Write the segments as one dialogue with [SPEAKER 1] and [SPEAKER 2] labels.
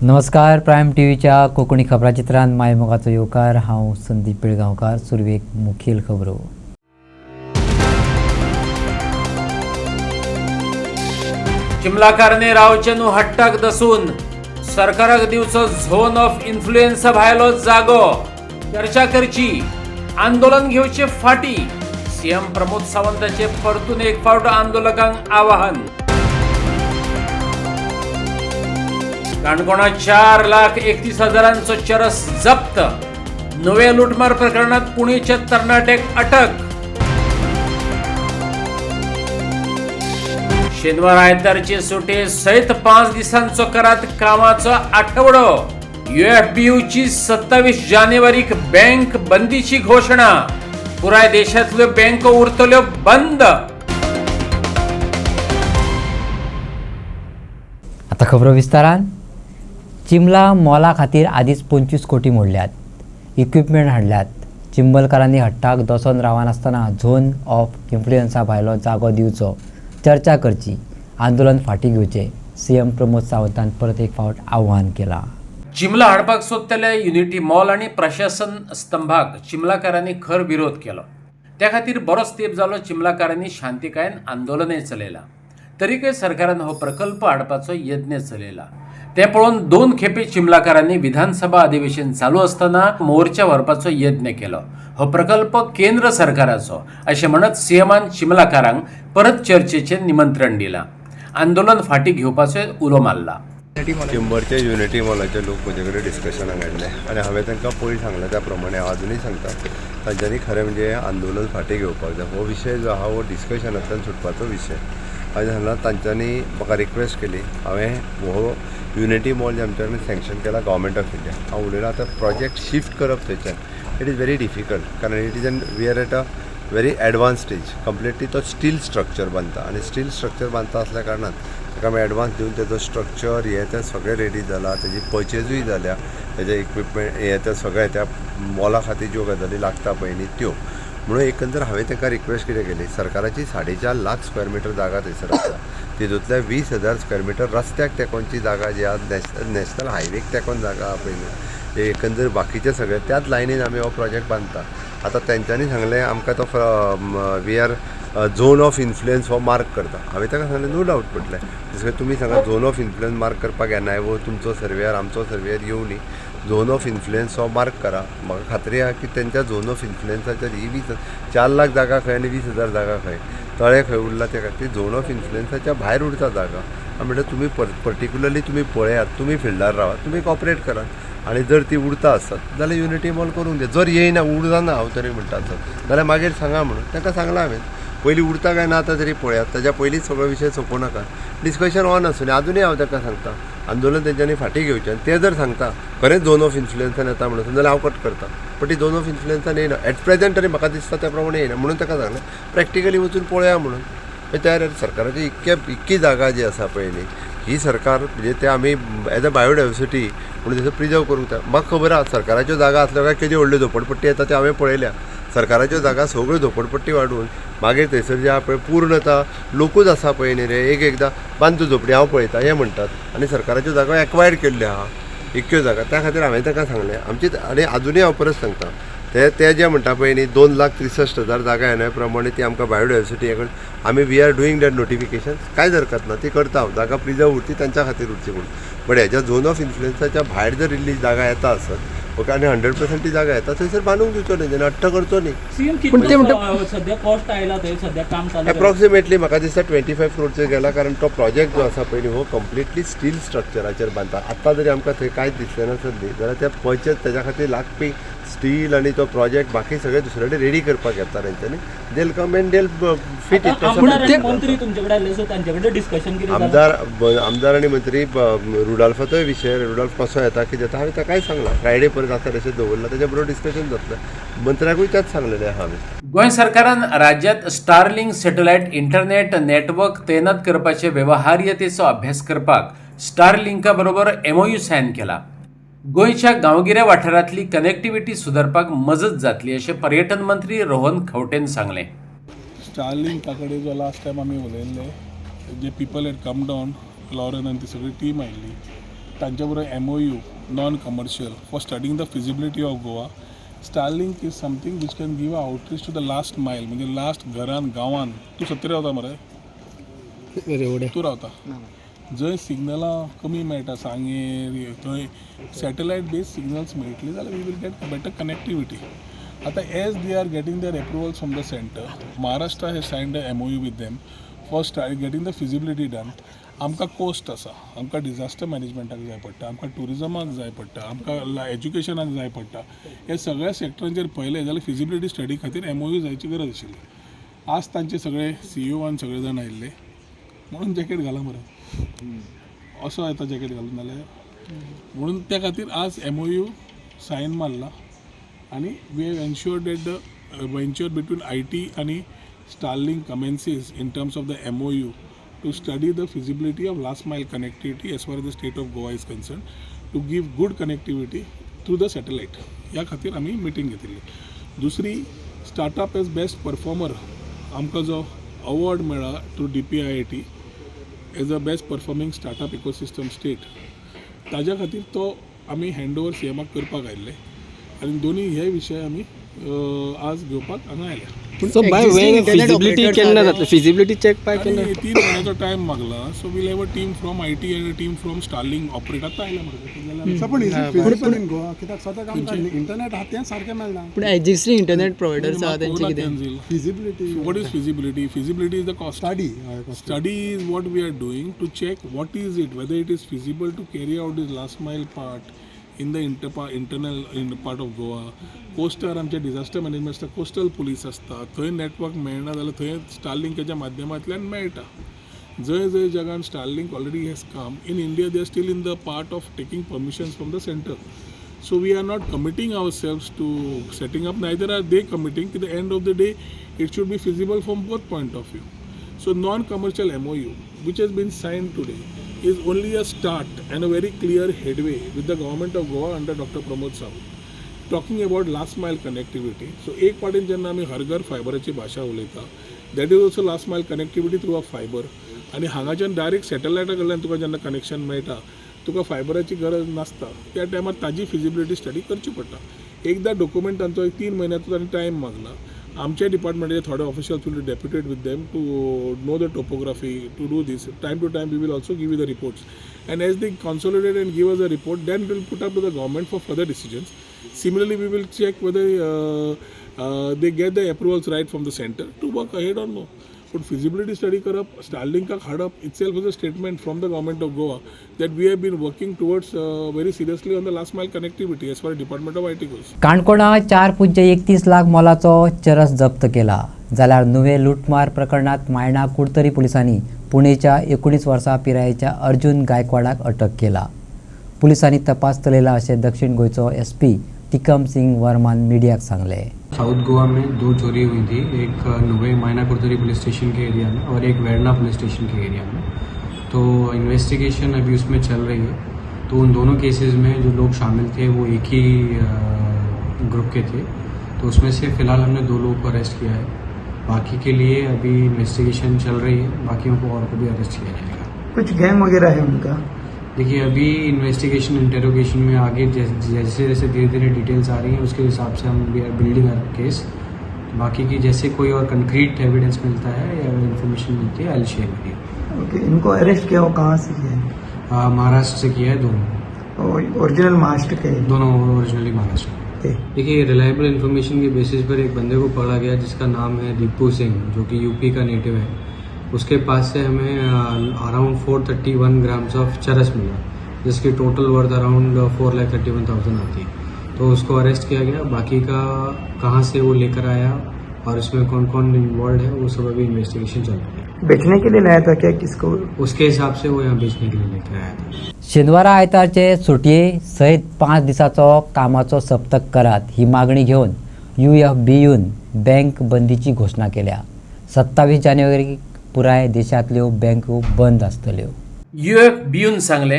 [SPEAKER 1] नमस्कार. प्रायम टीव्हीच्या कोकणी खबराचित्रांत मायमोगाचो येवकार. हांव संदीप पिळगांवकार. सुरवेक मुखेल खबरो.
[SPEAKER 2] चिमलाकारांनी रावचे न्हू हट्टाक दसून सरकाराक दिवचो झोन ऑफ इन्फ्लुएन्स भायलो जागो चर्चा करची, आंदोलन घेवचे फाटी. सीएम प्रमोद सावंताचे परतून एक फावट आंदोलकांक आवाहन. काणकोणा 4,31,000 चरस जप्त. नव्या लुटमार प्रकरणात पुणेचे तरणाट्याक अटक. शेनवार आयतारचे सुटे सयत 5 दिसांचो करात कामाचो आठवडो. UFBUची 27 जानेवारीक बँक बंदीची घोषणा. पुराय देशांतल्यो बँको उरतल्यो बंद.
[SPEAKER 1] आता खबरो विस्तारान. चिंबला मॉला खातीर आदींच 25 कोटी मोडल्यात. इक्विपमेंट हाडल्यात. चिंबलकारांनी हट्टाक दसोन रावनासतना झोन ऑफ इन्फ्लुएन्सा भायलो जागो दिवचो, चर्चा करची, आंदोलन फाटी घेवचे. सीएम प्रमोद सावंतान परत एक फावट आव्हान केलां.
[SPEAKER 2] चिंबला हाडपाक सोदतल्या युनिटी मॉल आनी प्रशासन स्तंभाक चिंबलाकारांनी खर विरोध केलो. त्या खातीर बरोच तेंप जालो चिंबलाकारांनी शांतिकायेन आंदोलनय चलयलां. तरीकय सरकारान हो प्रकल्प हाडपाचो यत्न चलयला. ते पळोवन 2 खेपे चिंबलाकारांनी विधानसभा अधिवेशन चालू असताना मोर्चा व्हरपाचो यत्न केलो. हो प्रकल्प केंद्र सरकाराचो अशें म्हणत सीएमान चिंबलाकारांक परत चर्चेचें निमंत्रण दिलां. आंदोलन फाटी घेवपाचो उलो मारला.
[SPEAKER 3] चिंबरच्या युनिटी मॉलाचे लोक म्हजे कडेन डिस्कशनाक हाडले आनी हांवें तांकां पयलीं सांगलें त्या प्रमाणे हांव अजुनूय सांगता, तांच्यांनी खरें म्हणजे आंदोलन फाटी घेवपाक जाय. हो विशय जो आहा हो डिस्कशनांतल्यान सुटपाचो विशय. हांवें सांगलां तांच्यांनी म्हाका रिक्वेस्ट केली. हांवें हो युनिटी मॉल जे आमच्या कडेन सँक्शन केला गव्हर्मेंट ऑफ इंडिया, हांव उलयलां आतां प्रोजेक्ट शिफ्ट करप थंयच्यान इट इज व्हेरी डिफिकल्ट, कारण it is we are at a very advance stage. Completely तो स्टील स्ट्रक्चर बांदता आनी स्टील स्ट्रक्चर बांदता असल्या कारणान ताका आमी एडवान्स दिवन तेजो स्ट्रक्चर तें सगळें रेडी जाला, तेजी पर्चेजूय जाल्या, तेजे इक्विपमेंट तें सगळें त्या मॉला खातीर ज्यो गजाली लागता पळय न्ही त्यो. म्हणून एकंदर हांवें तांकां रिक्वेस्ट कितें केली, सरकाराची 4.5 लाख स्क्वेअर मिटर जागा थंयसर आसा. तितूंतल्या 20,000 स्क्वेअर मिटर रस्त्याक तेकोनची जागा जी आहा, नॅशनल हायवेक तेकोन जागा आहा पळय, एकंदर बाकीचे सगळे त्याच लायनीन आमी हो प्रोजेक्ट बांदता. आतां तेंच्यांनी सांगलें आमकां तो we are zone of influence हो मार्क करता. हांवें ताका सांगलें नो डावट पडलें. जशें तुमी सांगा झोन ऑफ इन्फ्लुएन्स मार्क करपाक येनाय वो तुमचो सर्वेयर आमचो सर्वेयर येवं न्ही, झोन ऑफ इन्फ्लुएन्स हो मार्क करा. म्हाका खात्री आहा की तेंच्या झोन ऑफ इन्फ्लुएन्साचेर ही 4 लाख जागा खंय आनी 20,000 जागा खंय, तळे खंय उरला त्या खातीर झोन ऑफ इन्फ्लुएन्साच्या भायर उरता जागा. म्हणटा तुमी पर्टिक्युलरली तुमी पळयात, तुमी फिल्डार रावात, तुमी कॉपरेट करात आनी जर ती उरता आसत जाल्यार युनिटी मॉल करूंक जाय. जर येयना उरना ना हांव तरी म्हणटा आसत जाल्यार मागीर सांगा म्हणून तांकां सांगलां हांवें. पयलीं उरता काय ना आतां तरी पळयात, ताच्या पयलींच सगळो विशय सोंपोव नाका. डिस्कशन ऑन आसूं आजुनूय हांव ताका सांगता आंदोलन तेंच्यांनी फाटी घेवचें. आनी ते जर सांगता खरेंच झोन ऑफ इन्फ्लुएन्सान येता म्हणून जाल्यार हांव कट करता. पण ती झोन ऑफ इन्फ्लुएन्सान येयना एट प्रेझेंट तरी म्हाका दिसता त्या प्रमाणे येयना. म्हणून ताका सांगलें प्रॅक्टिकली वचून पळया म्हणून. तयार सरकाराची इतकी जागा जी आसा पळय न्ही, ही सरकार म्हणजे ते आमी एज अ बायोडायवर्सिटी म्हणून थंयसर प्रिजर्व करूंक जाय. म्हाका खबर आहा सरकाराच्यो जागा आसल्यो काय केदी व्हडल्यो झोपडपट्टी येता त्यो हांवें पळयल्या. सरकाराच्यो जागा सगळ्यो झोपडपट्टी वाडून मागीर थंयसर जे आहा पळय पूर्णता लोकूच आसा पळय न्ही रे, एकदां बांदच्यो झोपडी हांव पळयता हें म्हणटात. आनी सरकाराच्यो जागा एक्वायर केल्ल्यो आहा इतक्यो जागा. त्या खातीर हांवें ताका सांगलें आमची. आनी अजुनूय हांव परत सांगता ते जे म्हणटा पळय न्ही 2,63,000 जागा येण्या प्रमाणे ती आमकां बायोडायवर्सिटी हें आमी we are doing that notification. कांयच हरकत ना, ती करता हांव. जागा प्रिजर्व उरती तांच्या खातीर उरची म्हणून. बट हेच्या झोन ऑफ इन्फ्लुएन्साच्या भायर जर रिलीज जागा येता आसत ओके आनी 100% ती जागा येता थंयसर बांदूंक दिवचो न्ही, अट्ट करचो न्ही. एप्रॉक्सिमेटली म्हाका दिसता 25 करोडचेर गेला, कारण तो प्रोजेक्ट जो आसा पळय न्ही हो कंप्लिटली स्टील स्ट्रक्चराचेर बांदता. आतां जरी आमकां थंय कांयच दिसलें नासत न्ही जाल्यार त्या पर्चेस तेच्या खातीर लागपी स्टील आनी तो प्रोजेक्ट बाकी सगळे दुसरे कडेन रेडी करपाक येता तेंच्यांनी. देल come and they'll fit it. आमदार आनी मंत्री रुडॉल्फाचोय विशय, रुडॉल्फ कसो येता कितें जाता हांवें ताकाय सांगलां. फ्रायडे परत आसा तशें दवरलां, तेच्या बरोबर डिस्कशन जातलें. मंत्र्याकूय त्याच सांगलेलें आहा हांवें.
[SPEAKER 2] गोंय सरकारान राज्यांत स्टारलिंक सॅटेलायट इंटरनेट नेटवर्क तैनात करपाचे वेवहार्यतेचो अभ्यास करपाक स्टारलिंका बरोबर MOU सायन केला. गोंयच्या गांवगिऱ्या वाठारांतली कनेक्टिव्हिटी सुदारपाक मजत जातली अशें पर्यटन मंत्री रोहन खंवटेन सांगलें.
[SPEAKER 4] स्टारलिंका कडेन जो लास्ट टायम आमी उलयल्ले जे people had come down Lauren आनी ती सगळी टीम आयिल्ली तांचे बरोबर MOU non commercial for studying the feasibility of Goa. Starlink is something which can give a outreach to the last mile, म्हणजे लास्ट घरान गांवान. तूं सत्तरी रावता मरे, तूं रावता जंय सिग्नलां कमी मेळटा, सांगेर थंय सॅटेलायट बेस्ड सिग्नल्स मेळटली जाल्यार we will get better connectivity. आतां as they are getting their approvals from the centre, Maharashtra has signed a MOU with them for getting the feasibility done. आमकां कोस्ट आसा, आमकां डिजास्टर मॅनेजमेंटाक जाय पडटा, आमकां टुरिजमाक जाय पडटा, आमकां एज्युकेशनाक जाय पडटा. हे सगळ्या सेक्टरांचेर पळयलें जाल्यार फिजिबिलिटी स्टडी खातीर MOU जायची गरज आशिल्ली. आज तांचे सगळे CEO आनी सगळे जाण आयिल्ले म्हणून जॅकेट घाला मरे, असो येता जॅकेट घालून जाल्यार. म्हणून त्या खातीर आज MOU सायन मारला आनी we have ensured that the venture between IT आनी Starlink commences in terms of the MOU to study the feasibility of last mile connectivity as far as the state of Goa is concerned, to give good connectivity through the satellite. ह्या खातीर आमी meeting घेतिल्ली. दुसरी, startup age best performer आमकां जो award मेळ्ळा to DPIIT as a best performing startup ecosystem state, ताज्या खातीर तो आमी हँड ओवर CMाक करपाक आयिल्ले आनी दोनी हे विशय आमी आज घेवपाक हांगा आयल्या.
[SPEAKER 5] सो बाय वे फिजिबिलिटी केन्ना जातली, फिजिबिलिटी चेक बाय केन्ना?
[SPEAKER 4] 3 महिन्याचो टायम मागला. So will have a team from IT and a team from Starlink operate. आतां आयल्या मरे.
[SPEAKER 6] पण फिजिबल इन गोवा कित्याक सद्याक आमकां इंटरनेट आहा तें सारकें मेळना.
[SPEAKER 5] पूण एक्झिस्टिंग इंटरनेट प्रोवायडर्स आहा तेंचे कितें?
[SPEAKER 6] Feasibility
[SPEAKER 4] What is feasibility? Feasibility is the cost.
[SPEAKER 6] Study
[SPEAKER 4] Study is what we are doing to check what is it, whether it is feasible to carry out this last mile part in the internal in part of Goa. Co-star आमचे disaster management आसता, coastal police आसता, थंय network मेळना जाल्यार थंय स्टारलिंकाच्या माध्यमांतल्यान मेळटा. जंय जंय जगान Starlink already has come in India, they are still in the part of taking permissions from the centre. So we are not committing ourselves to setting up, neither are they committing. To the end of the day, it should be feasible from both point of view. So non-commercial MOU, which has been signed today, is only a start and a very clear headway with the government of Goa under Dr. Pramod Sahu, talking about last mile connectivity. So एक पाटीन जेन्ना आमी हर घर फायबराची भाशा उलयता, that is also last mile connectivity through a fiber. आनी हांगाच्यान direct सॅटेलायटा कडल्यान तुका जेन्ना कनेक्शन मेळटा, तुका फायबराची गरज नासता, त्या टायमार ताजी फिजिबिलिटी स्टडी करची पडटा. एकदा डॉक्युमेंटांचो 3 महिन्याचो ताणें टायम मागला. आमच्या डिपार्टमेंटाचे थोडे officials will deputed with them to know the topography, to do this. Time to time we will also give you the reports, and as they consolidate and give us a report, then we will put up to the government for further decisions. Similarly, we will check whether they get the approvals right from the center to work ahead or no. But feasibility study करप, Starlink हाडप itself is a statement from the government of Goa that we have been working towards very seriously on the last mile connectivity as far as Department of IT goes.
[SPEAKER 1] काणकोणा 4.31 लाख मोलाचो चरस जप्त केला. जाल्यार नुवे लुटमार प्रकरणात मायणा कुडतरी पुलिसांनी पुणेच्या 19 वर्सां पिरायेच्या अर्जुन गायकवाडाक अटक केला. पुलिसांनी तपास चलयला अशें दक्षिण गोंयचो SP टिकम सिंग वर्मान मीडियाक सांगले.
[SPEAKER 7] साउथ गोवा में 2 चोरी हुई थी, एक नुवे मायना कुर्तरी पुलिस स्टेशन के एरिया में और एक वेरना पुलिस स्टेशन के एरिया में. तो इन्वेस्टिगेशन अभी उसमें चल रही है. तो उन दोनों केसेस में जो लोग शामिल थे वो एक ही ग्रुप के थे. तो उसमें से फ़िलहाल हमने 2 लोगों को अरेस्ट किया है. बाकी के लिए अभी इन्वेस्टिगेशन चल रही है, बाकियों को और को भी अरेस्ट किया जाएगा.
[SPEAKER 8] कुछ गैंग वगैरह है उनका?
[SPEAKER 7] देखिए अभी इन्वेस्टिगेशन इंटेरोगेशन में आगे जैसे जैसे धीरे धीरे डिटेल्स आ रही हैं उसके हिसाब से हम we are building a case. बाकी की जैसे कोई और कंक्रीट एविडेंस मिलता है या इन्फॉर्मेशन मिलती है आई विल शेयर विद यू.
[SPEAKER 8] ओके, इनको अरेस्ट किया हो कहाँ से किया है?
[SPEAKER 7] महाराष्ट्र से किया है दोनों.
[SPEAKER 8] ओरिजिनल महाराष्ट्र के?
[SPEAKER 7] दोनों ओरिजिनली महाराष्ट्र. देखिए रिलायबल इन्फॉर्मेशन के बेसिस पर एक बंदे को पकड़ा गया जिसका नाम है दीपू सिंह, जो कि यूपी का नेटिव है. उसके पास से हमें अराउंड 431 ग्राम्स ऑफ चरस मिला, जिसकी टोटल वर्थ अराउंड 4,31,000 आती है. तो उसको अरेस्ट किया गया. बाकी का कहाँ से वो लेकर आया और इसमें कौन कौन इन्वॉल्व है वो सब अभी इन्वेस्टिगेशन चल रही है.
[SPEAKER 8] बेचने के लिए लाया था क्या किसको?
[SPEAKER 7] उसके हिसाब से वो यहाँ बेचने के लिए लेकर आया था.
[SPEAKER 1] शेनवारा आयतारचे सुटये सयत 5 दिसाचो कामाचो सप्तक करात ही मागणी घेवन UFBUन बँक बंदीची घोषणा केल्या. 27 जानेवारी पुराय देशांतल्यो बँको बंद आसतल्यो.
[SPEAKER 2] UFBUन सांगले,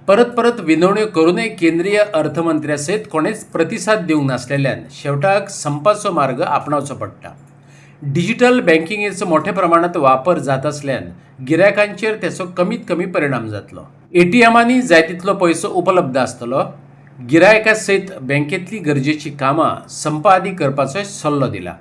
[SPEAKER 2] परत परत विनवण्यो करूनय केंद्रीय अर्थमंत्र्यासयत कोणेच प्रतिसाद दिवंक नासलेल्यान शेवटाक संपाचो मार्ग आपणावचो पडटा. डिजिटल बँकिंगेचो मोठ्या प्रमाणात वापर जात असल्यान गिरायकांचेर त्याचो कमीत कमी परिणाम जातलो. ATMांनी जाय तितलो पैसो उपलब्ध आसतलो, गिरायका सयत बँकेतली गरजेची कामां संपा आदी करपाचो सल्लो दिला.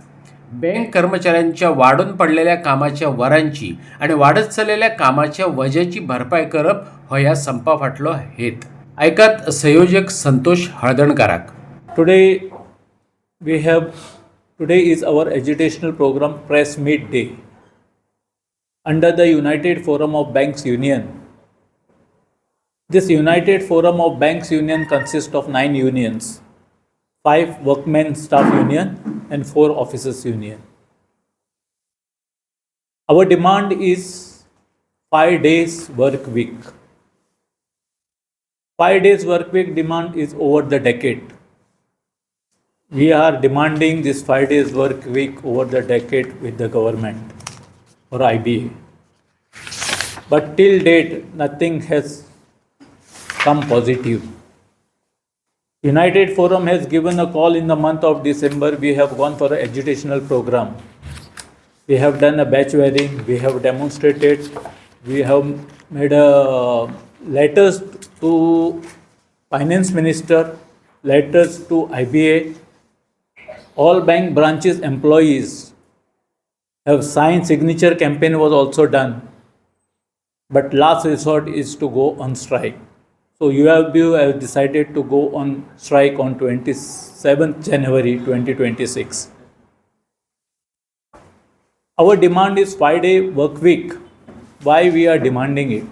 [SPEAKER 2] बँक कर्मचाऱ्यांच्या वाडून पडलेल्या कामाच्या वरांची आणि वाढत चाललेल्या कामाच्या वजाची भरपाई करप हो ह्या संपा फाटलो हेत. ऐकात संयोजक Santosh हळदणकाराक.
[SPEAKER 9] Today is our educational program Press Meet Day under the United Forum of Banks Union. This United Forum of Banks Union consists of 9 unions, 5 workmen staff union and 4 officers union. Our demand is 5 days work week. 5 days work week demand is over the decade. We are demanding this 5 days work week over the decade with the government or IBA. But till date, nothing has come positive. United Forum has given a call in the month of December. We have gone for an educational program. We have done a batch wearing. We have demonstrated. We have made letters to Finance Minister, letters to IBA. All bank branches employees have signed, signature campaign was also done. But last resort is to go on strike. So UFBU has decided to go on strike on 27th January 2026. Our demand is 5-day work week. Why we are demanding it?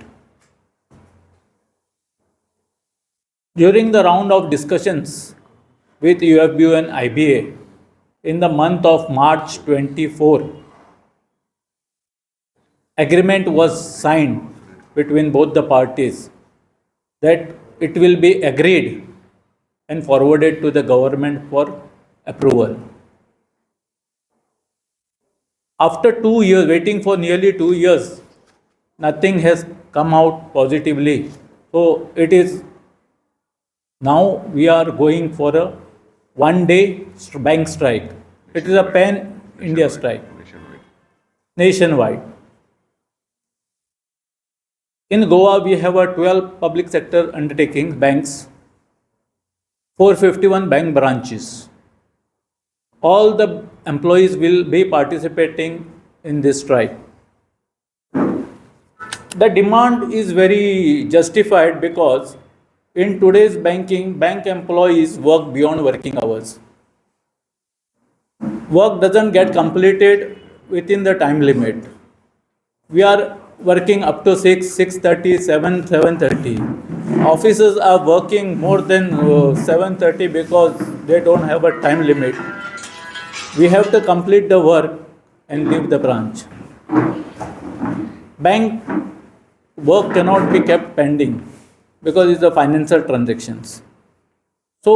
[SPEAKER 9] During the round of discussions with UFBU and IBA, in the month of March 24, agreement was signed between both the parties that it will be agreed and forwarded to the government for approval. After 2 years, waiting for nearly 2 years, nothing has come out positively. So it is now we are going for a 1-day bank strike. It is a pan-India strike, nationwide. In Goa, we have a 12 public sector undertakings, banks, 451 bank branches. All the employees will be participating in this strike. The demand is very justified because in today's banking, bank employees work beyond working hours. Work doesn't get completed within the time limit. We are working up to 6, 6:30, 7, 7:30. Officers are working more than 7:30 because they don't have a time limit. We have to complete the work and leave the branch. Bank work cannot be kept pending because it's the financial transactions. So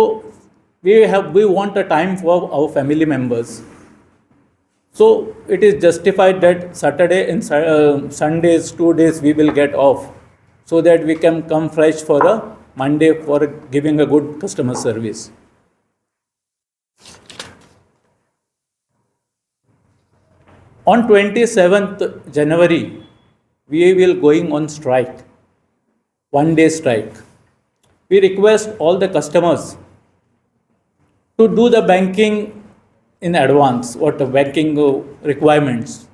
[SPEAKER 9] we want a time for our family members. So it is justified that Saturday and Sundays, 2 days we will get off so that we can come fresh for a Monday for giving a good customer service. On 27th January, we will going on strike, 1-day strike. We request all the customers to do the banking in advance, what the banking requirements.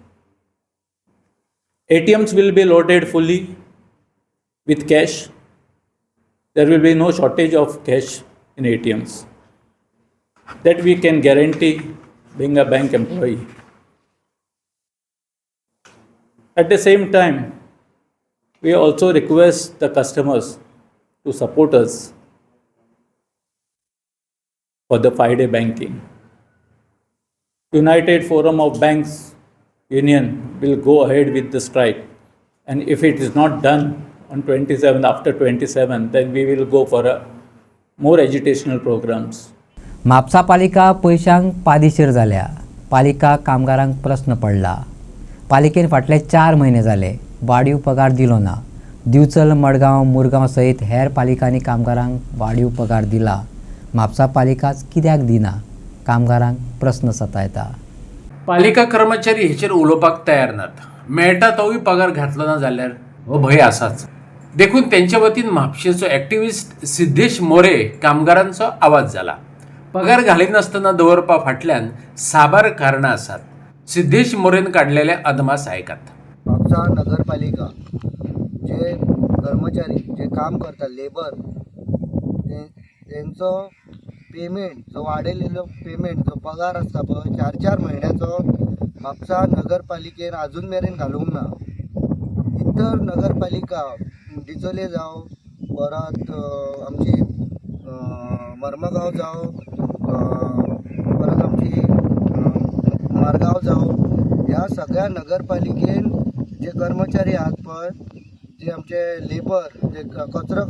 [SPEAKER 9] ATMs will be loaded fully with cash. There will be no shortage of cash in ATMs. That we can guarantee being a bank employee. At the same time, we also request the customers to support us for the 5-day banking. United Forum of Banks Union will go ahead with the strike, and if it is not done on 27th, after 27th, then we will go for a more educational programs.
[SPEAKER 1] Mapusa पालिका पयशांक पादेशीर जाल्या. पालिका कामगारांक प्रस्न पडला. पालिकेन फाटले 4 म्हयने जाले वाडीव पगार दिलो ना. दिवचल, मडगांव, मुरगांव सयत हेर पालिकांनी कामगारांक वाडीव पगार दिला. म्हापसा पालिकाच कित्याक दिना? कामगारांक प्रस्न सतायता.
[SPEAKER 2] पालिका कर्मचारी हेचेर उलोवपाक तयार नात. मेळटा तोय पगार घातलो ना जाल्यार हो भंय आसाच. देखून त्यांच्या वतीन म्हापशेचो ॲक्टिव्हिस्ट सिद्धेश मोरे कामगारांचो आवाज झाला. पगार घालिनासतना दवरपा फाटल्यान साबार कारणां आसात. सिद्धेश मोरेन काडलेले अदमास आयकात.
[SPEAKER 10] म्हापसा नगरपालिका जे कर्मचारी जे काम करतात लेबर त्यांचो पेमेंट जो वाडयलेलो पेमेंट जो पगार आसता पळय 4-4 म्हयन्याचो म्हापसा नगरपालिकेन अजून मेरेन घालूंक ना. इतर नगरपालिका डिचोले जावं परत आमची मर्मगांव जावं परत आमची मारगांव जावं ह्या सगळ्या नगरपालिकेन जे कर्मचारी आहात पळय जे आमचे लेबर जे कचरो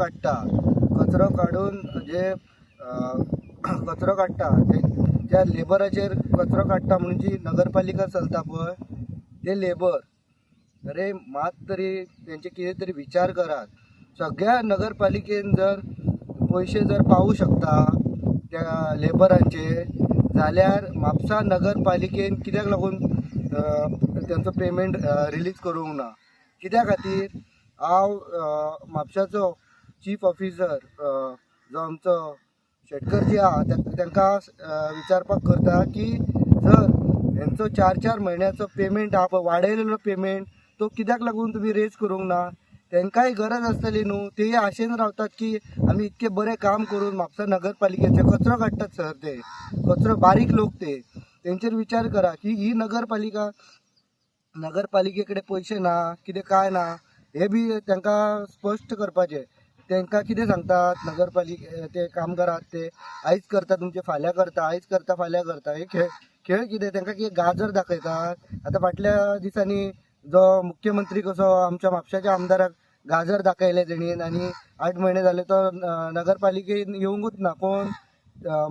[SPEAKER 10] काडून जे कचरो काडटा त्या लेबराचेर कचरो काडटा म्हणून जी नगरपालिका चलता पळय ते लेबर अरे मात तरी तेंचे कितें तरी विचार करात. सगळ्या नगरपालिकेन जर पयशे जर पावू शकता त्या लेबरांचे जाल्यार म्हापसा नगरपालिकेन कित्याक लागून त्यांचो पेमेंट रिलीज करूंक ना. कित्या खातीर हांव म्हापशाचो चीफ ऑफिसर जो आमचो शेटकरजी आहा तांकां विचारपाक करता की जर हेंचो 4-4 म्हयन्याचो पेमेंट आहा पळय वाडयलेलो पेमेंट तो कित्याक लागून तुमी रेज करूंक ना. तांकांय गरज आसतली न्हू. तेय आशेन रावतात की आमी इतके बरें काम करून म्हापसा नगरपालिकेचे कचरो काडटात सर ते कचरो बारीक लोक तेंचेर विचार करा की ही नगरपालिके कडेन पयशे ना कितें काय ना हे बी तांकां स्पश्ट करपाचें. तांकां कितें सांगतात नगरपालिके ते कामगार आहात ते आयज करता तुमचे फाल्यां करता आयज करता फाल्यां करता हे खेळ कितें तांकां कितें गाजर दाखयतात. आतां फाटल्या दिसांनी जो मुख्यमंत्री कसो आमच्या म्हापशाच्या आमदाराक गाजर दाखयले तेणीन आनी 8 म्हयने जाले तो नगरपालिकेन येवंकूच ना कोण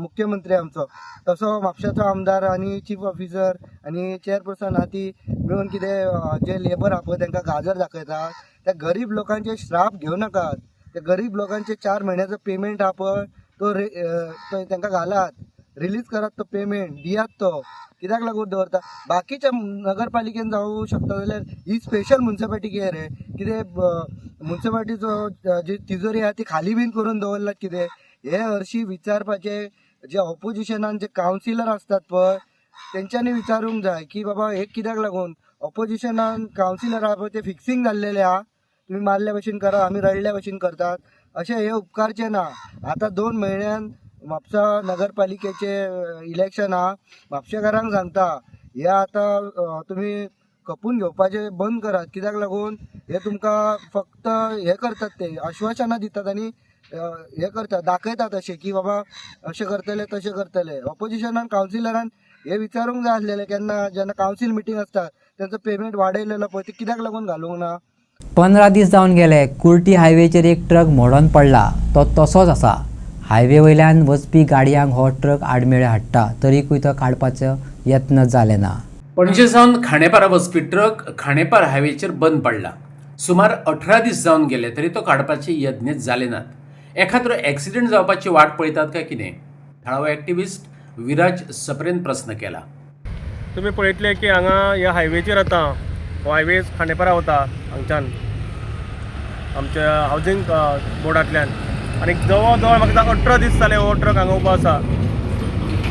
[SPEAKER 10] मुख्यमंत्री आमचो. तसो म्हापशाचो आमदार आनी चीफ ऑफिसर आनी चेअरपर्सन आहा ती मेळून कितें जे लेबर आहा पळय तांकां गाजर दाखयतात. त्या गरीब लोकांचे श्राप घेवं नाकात. त्या गरीब लोकांचे 4 म्हयन्याचो पेमेंट आहा पळय तो तांकां घालात रिलीज करात तो पेमेंट दियात तो. कित्याक लागून दवरता. बाकीच्या नगरपालिकेन जावं शकता जाल्यार ही स्पेशल म्युन्सिपालिटी रे कितें म्युन्सिपालिटीचो जी तिजोरी आहा ती खाली बीन करून दवरलात कितें हे हरशीं विचारपाचे. जे ऑपोजिशनान जे कावन्सिलर आसतात पळय तेंच्यांनी विचारूंक जाय की बाबा हे कित्याक लागून ऑपोजिशनान कावन्सिलर आहा पळय ते फिक्सिंग जाल्लेले आहा तुमी मारल्या भशेन करा आमी रडल्या भशेन करतात अशें हे उपकारचे ना. आतां 2 म्हयन्यान म्हापसा नगरपालिकेचे इलेक्शन आहा. म्हापशेकारांक सांगता हे आतां तुमी खपून घेवपाचे बंद करात. कित्याक लागून हे तुमकां फक्त हे करतात ते आश्वासनां दितात आनी हे करतात दाखयतात अशें की बाबा अशें करतले तशें करतले. ऑपोजिशनान कावन्सिलरान हे विचारूंक जाय आसलेलें केन्ना जेन्ना कावन्सील मिटींग आसता तेंचो पेमेंट वाडयलेलो पळय ते कित्याक लागून घालूंक ना.
[SPEAKER 1] 15 दीस जावन गेले. कुर्टी हायवेचेर एक ट्रक मोडून पडला तो तसोच आसा. हायवे वयल्यान वचपी गाडयांक हो ट्रक आडमेळे हाडटा तरीकूय तो काडपाचो यत्न जाले ना.
[SPEAKER 2] पणजे सावन खांडेपारा वचपी ट्रक खांडेपार हायवेचेर बंद पडला. सुमार 18 दीस जावन गेले तरी तो काडपाचे यत्न जाले नात. एखाद्रो एक्सिडेंट जावपाची वाट पळयतात काय कितें? थळावो एक्टिव्हिस्ट विराज सप्रेन प्रश्न केला.
[SPEAKER 5] तुम्ही पळयतले की हांगा ह्या हायवेचेर आतां हो हायवे खांडेपारा वता हांगच्यान आमच्या हावजींग बोर्डांतल्यान आनी जवळ जवळ म्हाका 18 दीस जाले हो ट्रक हांगा उबो आसा.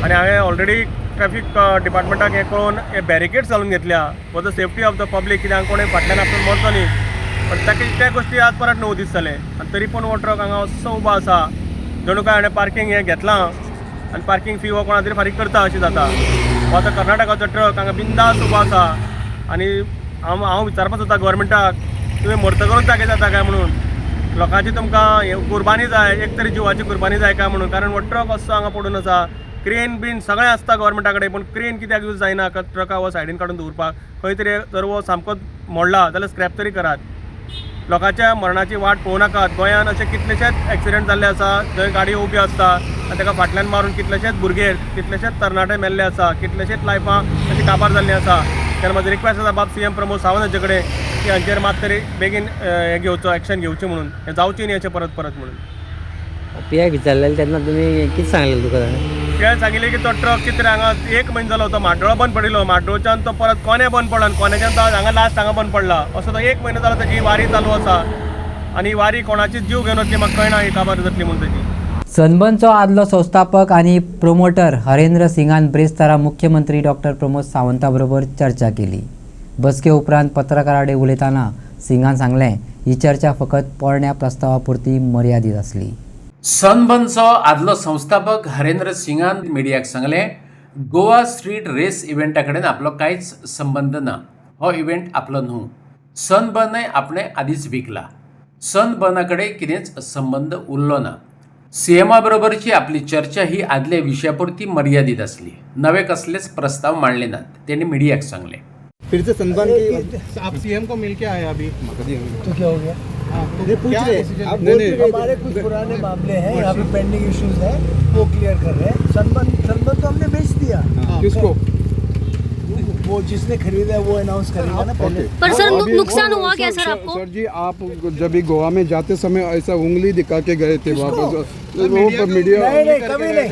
[SPEAKER 5] आनी हांवें ऑलरेडी ट्रॅफिक डिपार्टमेंटाक हें करून हे बॅरिकेड्स घालून घेतल्या for the safety of the public. कित्याक कोणें फाटल्यान आपल्यान मरचो न्ही. पण त्या गोश्टी आज परत 9 दीस जाले आनी तरी पूण हो ट्रक हांगा असो उबो आसा जणू काय हाणें पार्किंग हें घेतलां आनी पार्किंग फी हो कोणा तरी फारीक करता अशें जाता. हो आतां कर्नाटकाचो ट्रक हांगा बिंदास उबो आसा आनी हांव विचारपाक सोदता गव्हर्मेंटाक तुमी मरतकच जागे जाता काय म्हणून. लोकांची तुमकां कुर्बानी जाय एक तरी जिवाची कुर्बानी जाय काय म्हणून. कारण हो ट्रक असो हांगा पडून आसा. क्रेन बीन सगळें आसता गव्हर्मेंटा कडेन पूण क्रेन कित्याक यूज जायना ट्रका हो सायडीन काडून दवरपाक. खंय तरी जर हो सामकोच मोडला जाल्यार स्क्रॅप तरी करात. लोकांच्या मरणाची वाट पळोवं नाकात. गोंयांत अशे कितलेशेच एक्सिडेंट जाल्ले आसा जंय गाडयो उब्यो आसता आनी ताका फाटल्यान मारून कितलेशेच भुरगे कितलेशेच तरणाटे मेल्ले आसा कितलेशेच लायफां अशी काबार जाल्लीं आसा. तेन्ना म्हजी रिक्वेस्ट आसा बाब CM प्रमोद सावंत हांचे कडेन की हांचेर मात तरी बेगीन हें घेवचो एक्शन घेवचें म्हणून. हें जावचें न्ही अशें परत म्हणून.
[SPEAKER 8] पियाक विचारलें तेन्ना तुमी कितें सांगलें तुका?
[SPEAKER 5] तें सांगिल्लें की तो ट्रक कितें हांगा 1 म्हयनो जालो तो म्हाड्डोळो बंद पडिल्लो. म्हाड्डोळच्यान तो परत कोणे बंद पडलो आनी कोण्याच्यान तो हांगा लास्ट हांगा बंद पडला. असो तो 1 म्हयनो जालो ताची वारी चालू आसा. आणि वारी कोणाची जीव घेवन वतली म्हाका कळना ही काबार जातली म्हणून ताची.
[SPEAKER 1] सनबर्नचो आदलो संस्थापक आणि प्रोमोटर हरेंद्र सिंगान ब्रेस्तारा मुख्यमंत्री डॉक्टर प्रमोद सावंता बरोबर चर्चा केली. बसके उपरांत पत्रकारां कडेन उलयतना सिंगान सांगलें ही चर्चा फकत पोरण्या प्रस्तावा पुरती मर्यादीत आसली.
[SPEAKER 2] सनबर्नचो आदलो संस्थापक हरेंद्र सिंगान मिडियाक सांगलें गोवा स्ट्रीट रेस इव्हेंटा कडेन आपलो कांयच संबंध ना. हो इव्हेंट आपलो न्हू. सनबर्नय आपणें आदींच विकला. सनबर्ना कडेन कितेंच संबंध उरलो ना. सीएमा बरोबरची आपली चर्चा ही आदल्या विशयापुरती मर्यादित आसली. नवे कसलेच प्रस्ताव मांडले नात, त्यांनी मिडियाक सांगले.
[SPEAKER 6] फिर से सनबर्न की आप सीएम को मिलके आए अभी,
[SPEAKER 10] तो क्या हो गया?
[SPEAKER 6] ये पूछ रहे
[SPEAKER 10] हमारे कुछ पुराने मामले हैं, यहाँ पे पेंडिंग इश्यूज हैं, वो क्लियर कर रहे हैं. सनबर्न तो हमने बेच दिया.
[SPEAKER 6] किसको?
[SPEAKER 10] वो जिसने खरीदा है वो अनाउंस करेगा ना पहले.
[SPEAKER 11] पर सर नुकसान हुआ क्या सर आपको?
[SPEAKER 6] सर जी, आप जब भी गोवा में जाते समय ऐसा उंगली दिखा के गए थे वापस, वो मीडिया
[SPEAKER 10] नहीं कभी नहीं.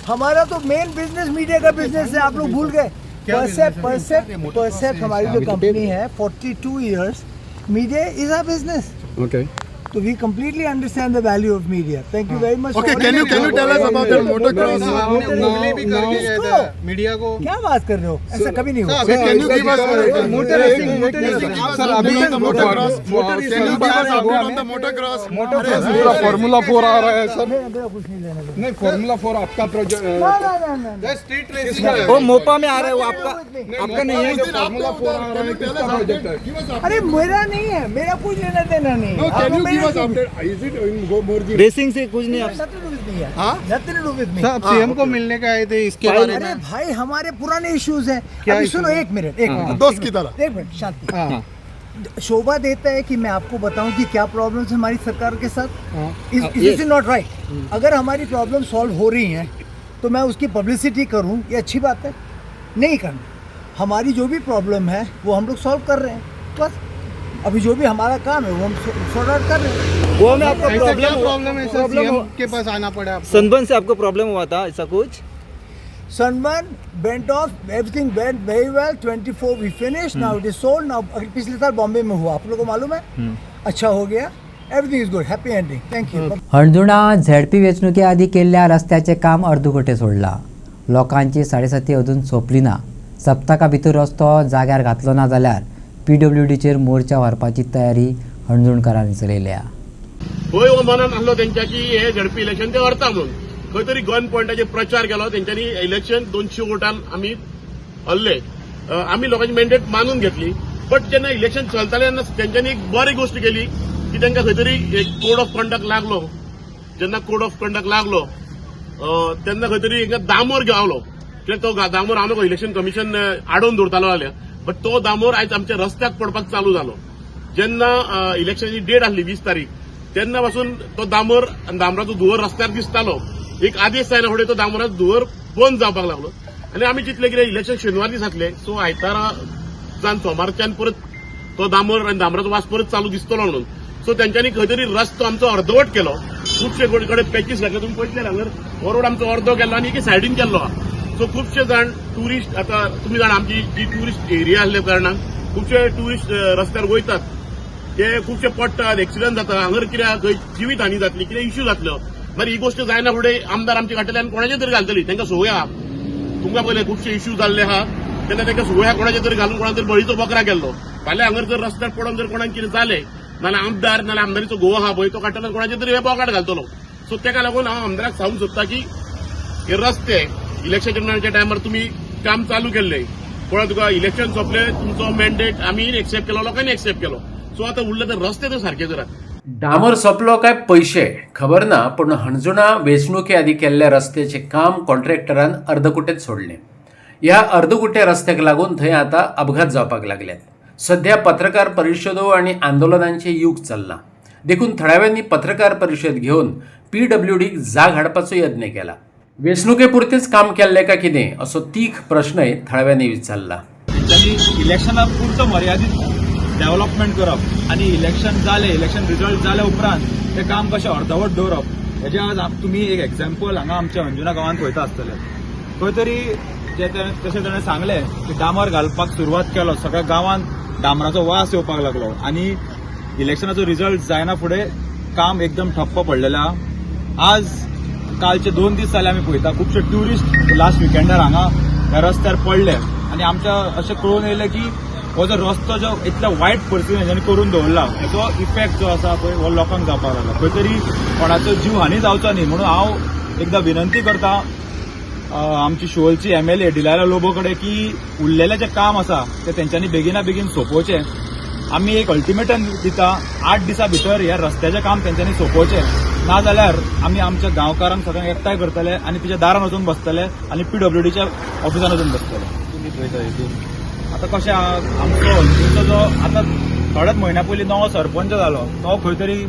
[SPEAKER 10] हमारा तो मेन बिजनेस मीडिया का बिजनेस है, आप लोग भूल गए. परसेप्ट हमारी जो कंपनी है 42 years media is a business.
[SPEAKER 6] Okay.
[SPEAKER 10] So we completely understand the value of media. Thank you very much.
[SPEAKER 6] Okay, can you tell us about the motocross? Media को
[SPEAKER 10] क्या बात कर रहे हो? ऐसा कभी नहीं हुआ.
[SPEAKER 6] Can you give us motor racing? Sir अभी motocross. Can you give us update on the motocross? Formula 4 आ रहा है सर.
[SPEAKER 10] कुछ नहीं लेना.
[SPEAKER 6] नहीं, Formula 4 आपका प्रोजेक्ट.
[SPEAKER 10] ना.
[SPEAKER 6] स्ट्रीट रेसिंग वो मोपा में आ रहा है, वो आपका नहीं है. जो Formula 4 आ रहा है किसका प्रोजेक्ट है?
[SPEAKER 10] अरे मेरा नहीं है, मेरा कुछ लेना देना नहीं.
[SPEAKER 6] रेसिंग से कुछ नहीं.
[SPEAKER 10] आप
[SPEAKER 6] सीएम को मिलने का आए थे, इसके बारे में.
[SPEAKER 10] अरे भाई हमारे पुराने इश्यूज हैं. अभी सुनो एक मिनट
[SPEAKER 6] दोस्त की तरह.
[SPEAKER 10] एक मिनट शांति. शोभा देता है कि मैं आपको बताऊं कि क्या प्रॉब्लम्स है हमारी सरकार के साथ. Is not right. अगर हमारी प्रॉब्लम सॉल्व हो रही हैं तो मैं उसकी पब्लिसिटी करूं, ये अच्छी बात है. नहीं करना. हमारी जो भी प्रॉब्लम है वो हम लोग सॉल्व कर रहे हैं. बस अभी जो भी हमारा काम है वो हम सॉर्ट आउट कर रहे हैं.
[SPEAKER 6] वो में आपको प्रॉब्लम है सर, सीएम के पास आना पड़ा.
[SPEAKER 8] सनबर्न से आपको प्रॉब्लम हुआ था ऐसा कुछ?
[SPEAKER 10] Sunburn went off, everything went very well. 24 we finished. Now it is sold. Now पिछले साल बॉम्बे में हुआ, आप लोगों को मालूम है. अच्छा हो गया. Everything is good. Happy ending. Thank you.
[SPEAKER 1] हणजुणा झेडपी वेंचणुके आदी केल्ल्या रस्त्याचे काम अर्दुगटे सोडला. लोकांची 7:30 अजून सोंपली ना. सप्तका भितर रस्तो जाग्यार घातलो ना जाल्यार PWDचेर मोर्चा व्हरपाची तयारी हणजुणकारांनी चलयल्या.
[SPEAKER 12] होय हो मनान आहलो तेंच्या की हे झडपी इलेक्शन ते व्हरता म्हणून. खंय तरी गन पॉयंटाचेर प्रचार केलो तेंच्यांनी. इलेक्शन 200 वोटान आमी हरले. आमी लोकांची मॅन्डेट मानून घेतली. बट जेन्ना इलेक्शन चलताले तेन्ना तेंच्यांनी एक बरी गोष्ट केली की तांकां खंय तरी एक कोड ऑफ कंडक्ट लागलो. जेन्ना कोड ऑफ कंडक्ट लागलो तेन्ना खंय तरी दामोर गावलो. कित्याक तो दामोर हांव नको इलेक्शन कमिशन आडोवन दवरतालो जाल्यार. बट तो दामोर आयज आमच्या रस्त्याक पडपाक चालू जालो. जेन्ना इलेक्शनाची डेट आसली 20 तारीख तेन्ना पासून तो दामोर आनी दामोराचो धुंवर रस्त्यार दिसतालो. एक आदेश जायना फुडें तो दामोराचो धुंवर बंद जावपाक लागलो. आनी आमी चिंतलें कितें इलेक्शन शेनवार दीस जातलें, सो आयतारा जावन सोमारच्यान परत तो दामोर आनी दामोराचो वास परत चालू दिसतलो म्हणून. सो तेंच्यांनी खंय तरी रस्तो आमचो अर्दवट केलो. खुबशे कडेन पॅचीस घातले. तुमी पळयतले हांगर हो रोड आमचो अर्दो केल्लो आनी एके सायडीन केल्लो. सो खुबशे जाण ट्युरिस्ट, आतां तुमी जाणा आमची जी ट्युरिस्ट एरिया आसल्या कारणान खुबशे ट्युरिस्ट रस्त्यार वयतात. ते खुबशे पडटात, एक्सिडंट जाता. हांगर कित्याक खंय जिवीत हानी जातली, कितें इश्यू जातलो. मागीर ही गोष्ट जायना फुडें आमदार आमचे काडटले आनी कोणाचेर तरी घालतली. तांकां संवय आहा. तुमकां पयलें खुबशे इश्यू जाल्ले आहा तेन्ना तांकां संवय आहा कोणाचेर तरी घालून कोणा तरी बळीचो बकरा केल्लो. फाल्यां हांगर जर रस्त्यार पडोन जर कोणाक कितें जालें नाल्यार आमदार नाल्यार आमदारीचो घोव आहा पळय तो काडटलो कोणाचेर तरी हे बोकाट घालतलो. सो ताका लागून हांव आमदाराक सांगूंक सोदता की हे रस्ते इलेक्शनाच्या टायमार तुमी काम चालू केल्लें. पण तुका इलेक्शन सोंपलें, तुमचो मॅन्डेट आमी एक्सेप्ट केलो, लोकांनी एक्सेप्ट केलो. सो आतां उरले ते रस्ते तर सारके करात.
[SPEAKER 2] डामर सोंपलो काय पैसे खबर ना, पण हणजुणा वेंचणुके आदी केल्ल्या रस्त्याचे काम कॉन्ट्रॅक्टरान अर्दकुटेच सोडले. ह्या अर्दकुटे रस्त्याक लागून थंय आतां अपघात जावपाक लागल्यात. सध्या पत्रकार परिशदो आनी आंदोलनांचे युग चल्लां. देखून थळाव्यांनी पत्रकार परिशद घेवन PWDक जाग हाडपाचो यत्न केला. वेंचणुके पुरतेच काम केल्लें काय कितें असो तीख प्रश्नय थळाव्यांनी विचारला.
[SPEAKER 13] इलेक्शना पुरतो मर्यादित डेव्हलपमेंट करप आनी इलेक्शन रिजल्ट जाले उपरांत ते काम कशें अर्दवट दवरप हेजे आज तुमी एक एक्झाम्पल हांगा आमच्या अंजुना गांवांत पळयता आसतले. खंय तरी तशें ताणें सांगलें की डामर घालपाक सुरवात केलो. सगळ्या गांवांत डामराचो वास येवपाक लागलो आनी इलेक्शनाचो रिजल्ट जायना फुडें काम एकदम ठप्प पडलेलें आहा. आज कालचे 2 दीस जाले आमी पळयता खुबशे ट्युरिस्ट लास्ट विकेंडार हांगा ह्या रस्त्यार पडले आनी आमच्या अशें कळून येयलें की हो जो रस्तो जो इतल्या वायट परिस्थितीन हेच्यांनी करून दवरला हेचो इफेक्ट जो आसा पळय हो लोकांक जावपाक लागला. खंय तरी कोणाचो जीव हानी जावचो न्ही म्हणून हांव एकदां विनंती करता आमची शिवोलची MLA डिलारा लोबो कडेन की उरलेलें जें काम आसा तें तेंच्यांनी बेगिना बेगीन सोंपोवचें. आमी एक अल्टिमेटम दिता 8 दिसां भितर ह्या रस्त्याचें काम तेंच्यांनी सोंपोवचें नाजाल्यार आमी आमच्या गांवकारांक सगळ्यांक एकठांय करतले आनी तिच्या दारान वचून बसतले आनी PWDच्या ऑफिसान वचून बसतले. आतां कशें आमचो अंजुचो जो आतां थोड्याच म्हयन्या पयलीं नवो सरपंच जालो तो खंय तरी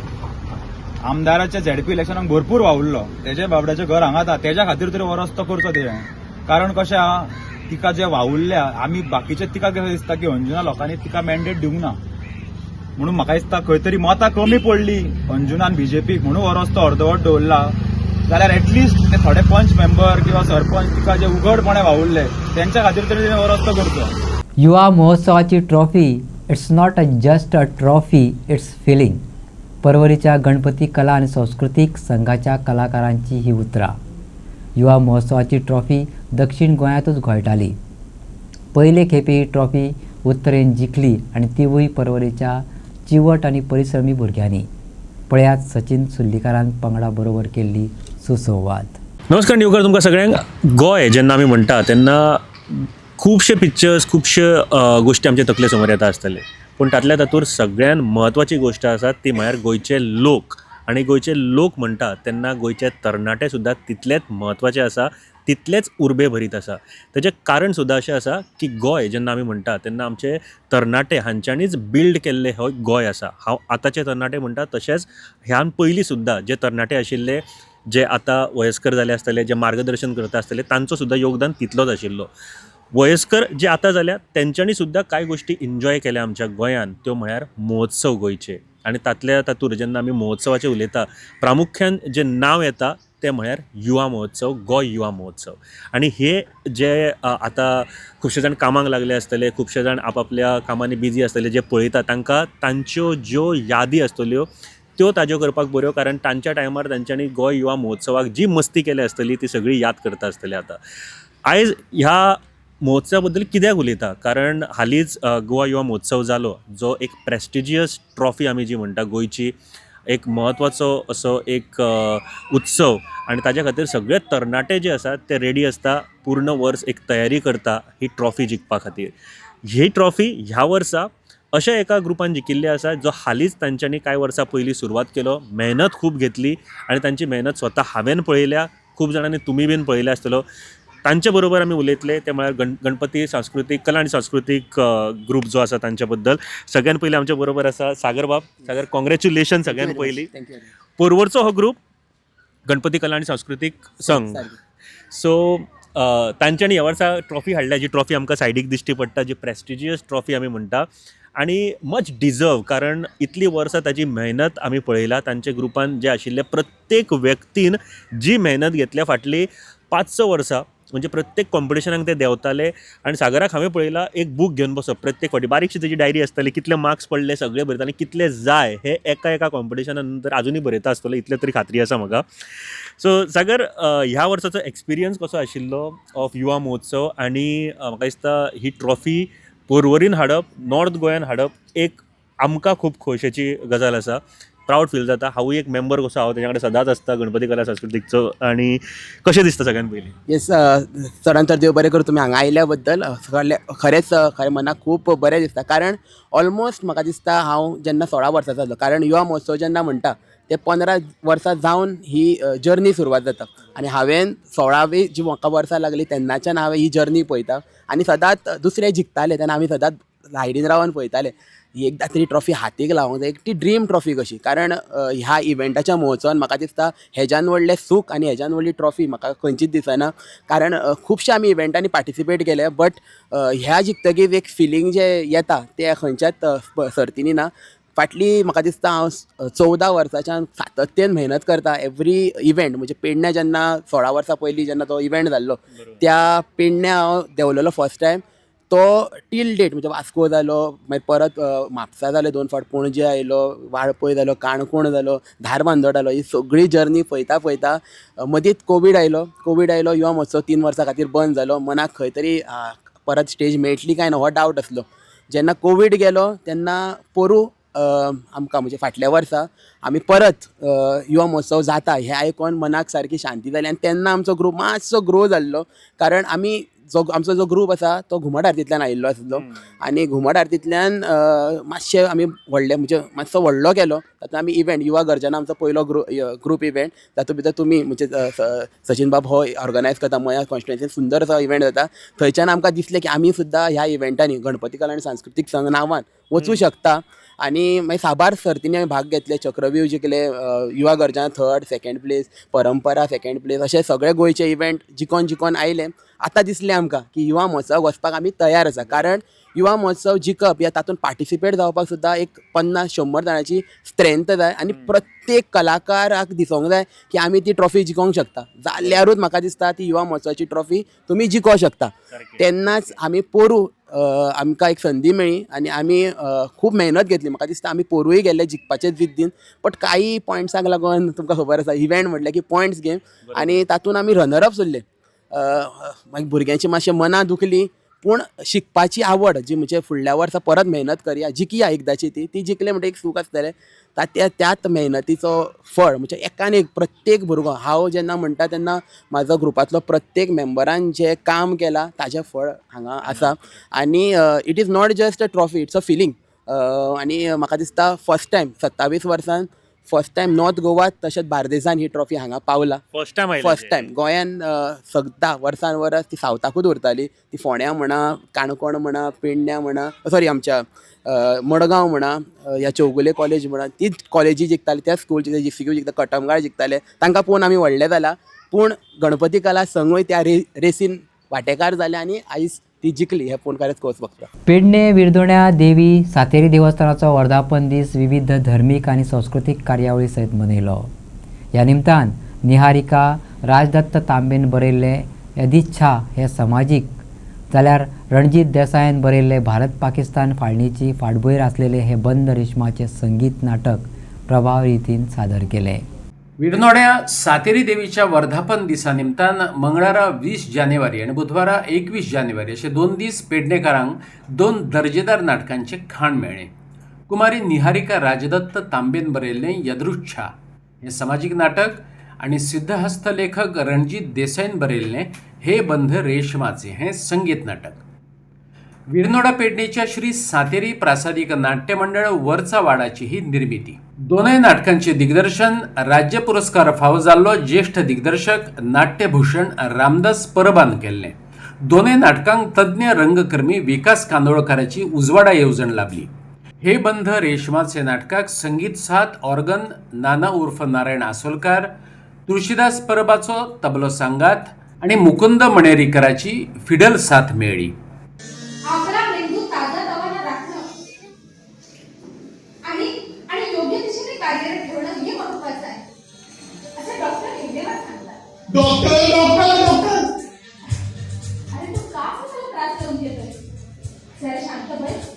[SPEAKER 13] आमदाराच्या ZP इलेक्शनाक भरपूर वावुरलो. तेजे बाबड्याचें घर हांगा आसा तेज्या खातीर तरी हो रस्तो करचो तेणें. कारण कशें आहा तिका जे वावुरल्या आमी बाकीचे तिका कशें दिसता की अंजुना लोकांनी तिका मॅन्डेट दिवंक ना म्हणून म्हाका दिसता खंय तरी मतां कमी पडली अंजुनान BJPक म्हणून हो रस्तो अर्दवट दवरला. जाल्यार एटलिस्ट ते थोडे पंच मेंबर किंवा सरपंच तिका जे उघडपणे वावुरले तेंच्या खातीर तरी हो रस्तो करचो.
[SPEAKER 1] युवा महोत्सवाची trophy it's not just a trophy, it's feeling. परवरीच्या गणपती कला आणि सांस्कृतिक संघाच्या कलाकारांची ही उतरां. युवा महोत्सवाची ट्रॉफी दक्षिण गोंयांतूच घोळटाली. पयले खेपे ही ट्रॉफी उत्तरेन जिखली आणि तिवूय परवरीच्या चिवट आणि परिश्रमी भुरग्यांनी. पळयात सचिन सुल्लीकारान पंगडा बरोबर केल्ली सुसंवाद.
[SPEAKER 14] नमस्कार न्यूकर तुमकां सगळ्यांक. गोंय जेन्ना आमी म्हणटा तेन्ना खुबशे पिक्चर्स खुबशे गोश्टी आमच्या तकले समोर येता आसतले पूण तातूंत सगळ्यात म्हत्वाची गोश्ट आसा ती म्हळ्यार गोंयचे लोक. आणि गोंयचे लोक म्हणटा तेन्ना गोंयचे तरणाटे सुद्दां तितलेच म्हत्वाचे आसा, तितलेच उर्बे भरीत आसा. तेजें कारण सुद्दां अशें आसा की गोंय जेन्ना आमी म्हणटा तेन्ना आमचे तरणाटे हांच्यांनीच बिल्ड केल्लें हो गोंय आसा. हांव आतांचे तरणाटे म्हणटा तशेंच ह्यान पयलीं सुद्दां जे तरणाटे आशिल्ले जे आतां वयस्कर जाले आसतले जे मार्गदर्शन करता आसतले तांचो सुद्दां योगदान तितलोच आशिल्लो. वयस्कर जे आतां जाल्यात तेंच्यांनी सुद्दां कांय गोश्टी एन्जॉय केल्या आमच्या गोंयान त्यो म्हळ्यार महोत्सव गोंयचे. आनी तातूंत जेन्ना आमी महोत्सवाचें उलयता प्रामुख्यान जें नांव येता तें म्हळ्यार युवा महोत्सव, गोंय युवा महोत्सव. आनी हे जे आतां खुबशे जाण कामाक लागले आसतले, खुबशे जाण आपापल्या कामांनी बिजी आसतले जे पळयता तांकां तांच्यो ज्यो यादी आसतल्यो त्यो ताज्यो करपाक बऱ्यो. कारण तांच्या टायमार तांच्यांनी गोंय युवा महोत्सवाक जी मस्ती केली आसतली ती सगळी याद करता आसतले. आतां आयज ह्या महोत्सवा बद्दल कित्याक उलयता कारण हालींच गोवा युवा महोत्सव जालो जो एक प्रेस्टिजियस ट्रॉफी आमी जी म्हणटा गोंयची, एक म्हत्वाचो असो एक उत्सव आनी ताज्या खातीर सगळे तरणाटे जे आसात ते रेडी आसता, पूर्ण वर्स एक तयारी करता ही ट्रॉफी जिखपा खातीर. ही ट्रॉफी ह्या वर्सा अशा एका ग्रुपान जिखिल्ली आसा जो हालींच तांच्यांनी कांय वर्सां पयलीं सुरवात केलो, मेहनत खूब घेतली आनी तांची मेहनत स्वता हांवें पळयल्या, खूब जाणांनी तुमी बीन पळयल्या आसतलो. तांचे बरोबर आमी उलयतले ते म्हळ्यार गणपती सांस्कृतीक कला आनी सांस्कृतीक ग्रूप जो आसा तांच्या बद्दल. सगळ्यान पयलीं आमच्या बरोबर आसा सागर बाब. सागर कॉंग्रॅच्युलेशन सगळ्यान पयलीं. परवरचो हो ग्रूप गणपती कला आनी सांस्कृतीक संघ. सो तांच्यांनी ह्या वर्सा ट्रॉफी हाडल्या जी ट्रॉफी आमकां सायडीक दिश्टी पडटा, जी प्रेस्टिजियस ट्रॉफी आमी म्हणटा आनी मच डिजर्व कारण इतली वर्सां ताची मेहनत आमी पळयला. तांच्या ग्रुपान जे आशिल्ले प्रत्येक व्यक्तीन जी मेहनत घेतल्या फाटली 5-6 वर्सां म्हणजे प्रत्येक कॉम्पिटिशनाक ते देंवताले. आनी सागराक हांवें पळयलां एक बूक घेवन बसप प्रत्येक फावटी, बारीकशी तेजी डायरी आसताली, कितले मार्क्स पडले सगळे बरयता आनी कितले जाय हे एका कॉम्पिटिशना नंतर आजुनूय बरयता आसतलो, इतले तरी खात्री आसा म्हाका. सो सागर ह्या वर्साचो एक्सपिरियन्स कसो आशिल्लो ऑफ युवा महोत्सव आनी म्हाका दिसता ही ट्रॉफी पर्वरीन हाडप, नॉर्थ गोंयान हाडप एक आमकां खूब खोशयेची गजाल आसा. प्रावड फील जाता. हांवूय एक मेंबर कसो हांव तेच्या कडेन सदांच आसता गणपती कला सांस्कृतीकचो. आनी कशें दिसता सगळ्यान पयलीं?
[SPEAKER 15] येस चडांत चड देव बरें करूं तुमी हांगा आयल्या बद्दल. खरेंच खरें मनाक खूब बरें दिसता कारण ऑलमोस्ट म्हाका दिसता हांव जेन्ना 16 वर्सां जालो कारण युवा महोत्सव जेन्ना म्हणटा ते 15 वर्सां जावन ही जर्नी सुरवात जाता आनी हांवें 16वी जी म्हाका वर्सां लागली तेन्नाच्यान हांवें ही जर्नी पळयता आनी सदांच दुसरे जिखताले तेन्ना आमी सदांच सायडीन रावन पळयताले ही एकदां तरी ट्रॉफी हातीक लावंक जाय, एक ती ड्रीम ट्रॉफी कशी. कारण ह्या इव्हेंटाच्या महोत्सवान म्हाका दिसता हेज्यान व्हडलें सूख आनी हेज्यान व्हडली ट्रॉफी म्हाका खंयचीच दिसना. कारण खुबशे आमी इव्हेंटांनी पार्टिसिपेट केले बट ह्या जिखतकीर एक फिलींग जे येता ते खंयच्याच सर्तींनी ना. फाटली म्हाका दिसता हांव 14 वर्सांच्यान सातत्यान मेहनत करता एवरी इव्हेंट. म्हणजे पेडण्या जेन्ना 16 वर्सां पयलीं जेन्ना तो इव्हेंट जाल्लो त्या पेडण्या हांव देंवलेलो फर्स्ट टायम. तो टील डेट म्हणजे वास्को जालो, मागीर परत म्हापसा जालो 2 फावट, पणजे आयलो, वाळपय जालो, काणकोण जालो, धारबांदोड जालो. ही सगळी जर्नी पळयता मदींच कोवीड आयलो. युवा महोत्सव 3 वर्सां खातीर बंद जालो. मनाक खंय तरी परत स्टेज मेळटली काय ना हो डावट आसलो. जेन्ना कोवीड गेलो तेन्ना पोरू आमकां म्हणजे फाटल्या वर्सा आमी परत युवा महोत्सव जाता हें आयकून मनाक सारकी शांती जाली. आनी तेन्ना आमचो ग्रूप मातसो ग्रो जाल्लो, कारण आमचो जो ग्रूप आसा तो घुमट आरतींतल्यान आयिल्लो आसलो. आनी घुमट आरतींतल्यान मातशे आमी म्हणजे मातसो व्हडलो केलो. तातूंत आमी इव्हेंट युवा गर्जना आमचो पयलो ग्रूप इव्हेंट, तातूंत भितर तुमी म्हणजे सचिन बाब हो ऑर्गनायज करता. मया कॉन्स्टिट्युएन्सीन सुंदर असो इव्हेंट जाता. थंयच्यान आमकां दिसलें की आमी सुद्दां ह्या इव्हेंटांनी गणपती कला आनी सांस्कृतीक संघ नांवान वचूं शकता. आनी मागीर साबार सर्तींनी हांवें भाग घेतले. चक्रव्यूह जिखले, युवा गर्जना 3rd, 2nd प्लेस, परंपरा 2nd प्लेस, अशे सगळे गोंयचे इव्हेंट जिखून आयले. आतां दिसलें आमकां की युवा महोत्सवाक वचपाक आमी तयार आसा, कारण युवा महोत्सव जिखप या तातूंत पार्टिसिपेट जावपाक सुद्दां एक 50-100 जाणांची स्ट्रेंथ जाय. आनी प्रत्येक कलाकाराक दिसोंक जाय की आमी ती ट्रॉफी जिखोंक शकता. जाल्यारूच म्हाका दिसता ती युवा महोत्सवाची ट्रॉफी तुमी जिखोंक शकता. तेन्नाच आमी पोरू आमकां एक संदी मेळ्ळी आनी आमी खूब मेहनत घेतली. म्हाका दिसता आमी पोरूय गेले जिखपाचे जिद्दीन, बट काही पॉयंट्साक लागून तुमकां खबर आसा इव्हेंट म्हटल्यार की पॉयंट्स गेम, आनी तातूंत आमी रनरअप जाल्ले. मागीर भुरग्यांची मातशें मनां दुखली, पूण शिकपाची आवड जी म्हणजे फुडल्या वर्सा परत मेहनत करया, जिखया एकदाची ती जिखले म्हणटा एक सूख आसतलें. त्याच मेहनतीचो फळ म्हणजे एकान एक प्रत्येक भुरगो, हांव जेन्ना म्हणटा तेन्ना म्हाजो ग्रुपांतलो प्रत्येक मेंबरान जें काम केलां ताचें फळ हांगा आसा. आनी it is not just a trophy, it's a feeling. आनी म्हाका दिसता फर्स्ट टायम 27 वर्सान फर्स्ट टायम नॉर्थ गोवा तशेंच बार्देसान ही ट्रॉफी हांगा पावला. फर्स्ट टायम गोंयान सद्दां वर्सान वर्स ती सावथाकूच उरताली. ती फोंड्या म्हणा, काणकोण म्हणा, पेडण्या म्हणा, सॉरी आमच्या मडगांव म्हणा, ह्या चौगुले कॉलेज म्हणा, तीच कॉलेजी जिखताली, त्या स्कूल JCQ जिखता, कटमगाळ जिखताले. तांकां पळोवन आमी व्हडले जाला. पूण गणपती कला संघूय त्या रेसीन वांटेकार जाले आनी आयज ती जिखली. हे पळोवन खरेंच खोस भोगता.
[SPEAKER 1] पेडणे विरदोण्या देवी सातेरी देवस्थानाचो वर्धापन दीस विविध धर्मीक आनी सांस्कृतीक कार्यावळी सयत मनयलो. ह्या निमतान निहारिका राजदत्त तांबेन बरयल्ले यदिच्छा हे समाजीक, जाल्यार रणजीत देसायन बरयल्ले भारत पाकिस्तान फाळणीची फाटभूंयेर आसलेले हे बंद रेशमाचे संगीत नाटक प्रभावी रितीन सादर केले.
[SPEAKER 2] विरनोड्या सातेरी देवीच्या वर्धापन दिसा निमतान मंगळारा 20 जानेवारी आणि बुधवारा 21 जानेवारी असे 2 दीस पेडणेकारांक 2 दर्जेदार नाटकांचे खाण मेळ्ळे. कुमारी निहारिका राजदत्त तांबेन बरयल्लें यदृच्छा हे समाजीक नाटक आणि सिद्धहस्त लेखक रणजीत देसाईन बरयल्लें हे बंध रेशमाचे हे संगीत नाटक. विरनोडा पेडणेच्या श्री सातेरी प्रासादिक नाट्य मंडळ वरचा वाडाची ही निर्मिती. दोनय नाटकांचे दिग्दर्शन राज्य पुरस्कार फावो जाल्लो ज्येष्ठ दिग्दर्शक नाट्यभूषण रामदास परबान केल्लें. दोनय नाटकांक तज्ञ रंगकर्मी विकास कांदोळकाराची उजवाडा येवजण लाभली. हे बंध रेशमाचे नाटकाक संगीत साथ ऑर्गन नाना उर्फ नारायण आसोलकार, तुळशीदास परबाचो तबलो सांगात आणि मुकुंद मणेरीकराची फिडल साथ मेळ्ळी.
[SPEAKER 11] आपला मेंदू ताजातवाना राखणं आणि योग्य दिशेने कार्यरत ठेवणं हे महत्त्वाचं आहे, असं डॉक्टर हेगडेवार सांगतात. डॉक्टर अरे तू का स्वतःला त्रास करून घेतोय? जरा शांत बस.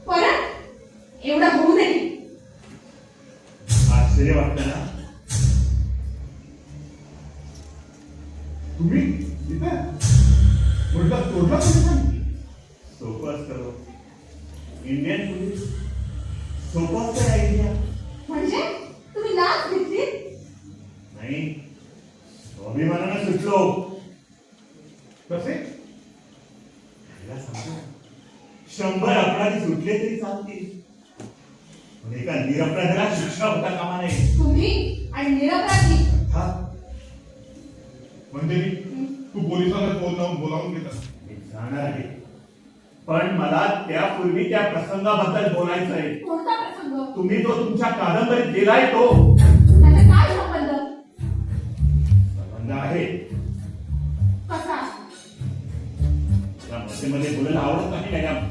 [SPEAKER 11] परत एवढा होऊ दे.
[SPEAKER 16] आश्चर्य वाटतं ना तुम्ही सोपं असतं. इंडियन पोलीस सोपं असतं आयडिया.
[SPEAKER 11] म्हणजे तुम्ही लाच घेतली?
[SPEAKER 16] नाही, स्वाभिमानानं सुटलो. कसे 100 अपराधी सुटले तरी चालतील, पण एका निरपराधाला शिक्षा होता कामा नये.
[SPEAKER 11] तुम्ही आणि निरपराधी
[SPEAKER 16] म्हणजे तू पोलिसांना फोन लावून बोलावून घेता? मी जाणार आहे, पण मला त्यापूर्वी त्या प्रसंगाबद्दल बोलायचं आहे.
[SPEAKER 11] कोणता प्रसंग?
[SPEAKER 16] तुम्ही जो तुमच्या कादंबरीत दिलाय तो.
[SPEAKER 11] त्याचा काय संबंध?
[SPEAKER 16] संबंध आहे.
[SPEAKER 11] कसा?
[SPEAKER 16] मध्ये बोलायला आवडत नाही मॅडम.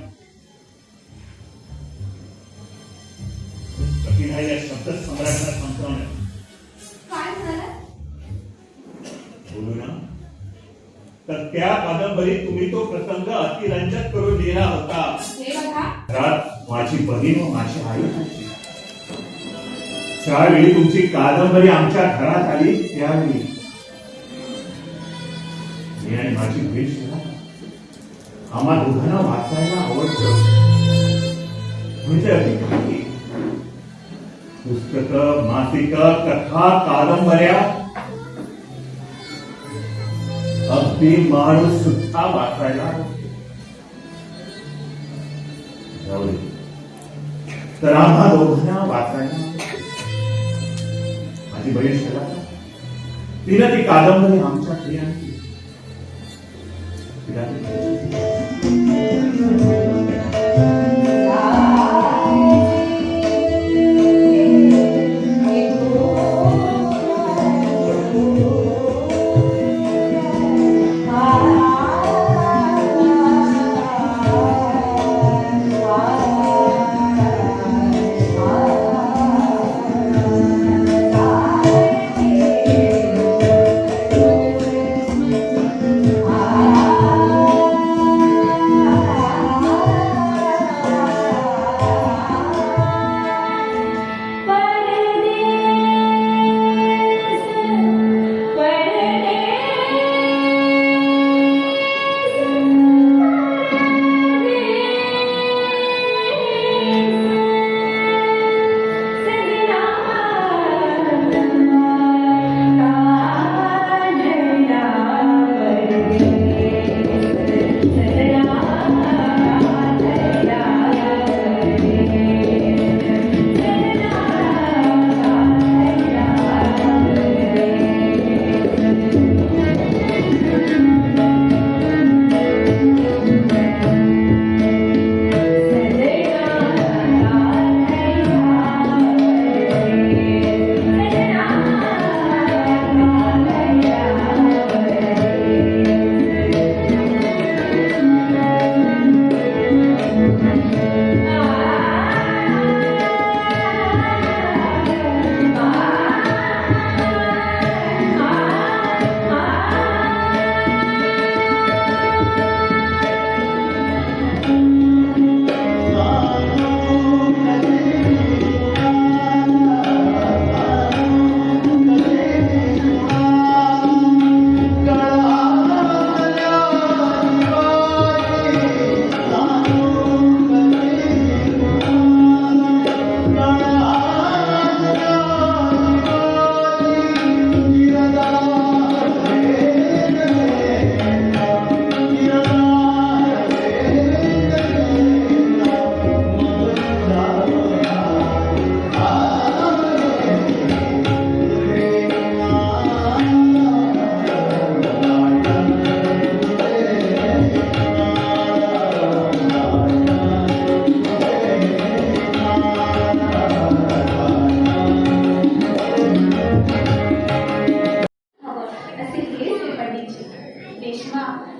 [SPEAKER 16] ह्या या शब्द सम्राटांना संपवणार.
[SPEAKER 11] काय म्हणाला?
[SPEAKER 16] बोलू ना. तर त्या कादंबरीत तुम्ही तो प्रसंग अतिरंजक करून लिहिला होता.
[SPEAKER 11] हे बघा,
[SPEAKER 16] घरात माझी बहीण व माझी आई होती. ज्यावेळी तुमची कादंबरी आमच्या घरात आली त्यावेळी मी आणि माझी बहीण शिला आम्हा दोघांना वाचायला आवडतं. म्हणजे पुस्तकं, मासिक, कथा, कादंबऱ्या, अगदी माणूस सुद्धा वाचायला तर आम्हा दोघांना वाचायला माझी बहीण शिला तिनं ती कादंबरी आमच्याकडे आणली.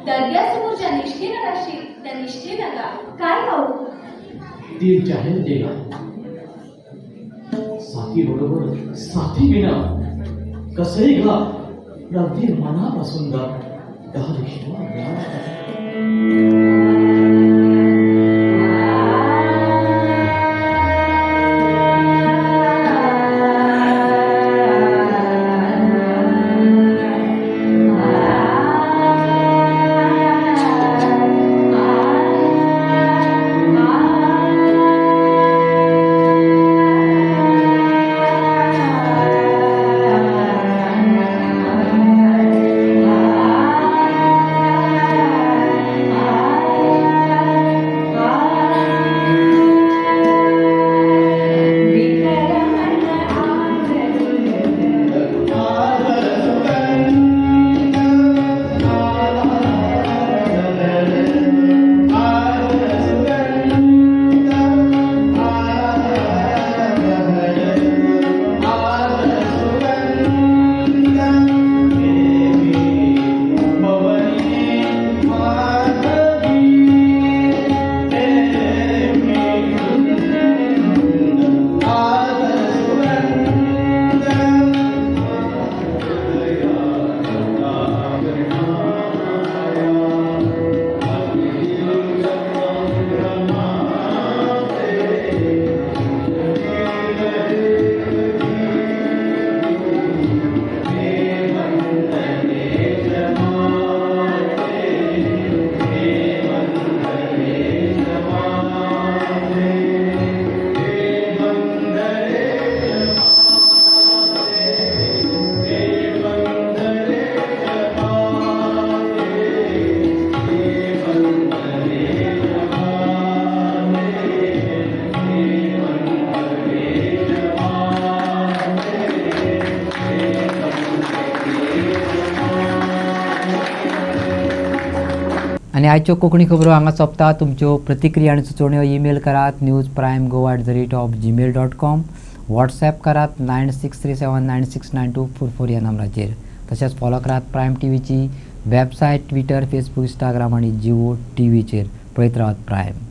[SPEAKER 11] दर्ग्यासमोरच्या निष्ठेनं राहशील त्या निष्ठेनं गा. काय गाऊ?
[SPEAKER 17] ती जाहीर देगा साथी बरोबर साथी विना कसंही गा, अगदी मनापासून गा.
[SPEAKER 1] आनी आयच्यो कोंकणी खबरो हांगा सोंपता. तुमच्यो प्रतिक्रिया आनी सुचोवण्यो ईमेल करात newsprimegoa@gmail.com. व्हॉट्सॲप करात 9637969244 ह्या नंबराचेर. तशेंच फॉलो करात प्रायम टीव्हीची वेबसायट, ट्विटर, फेसबूक, इंस्टाग्राम आनी जिओ टीव्हीचेर. पळयत रावात प्रायम.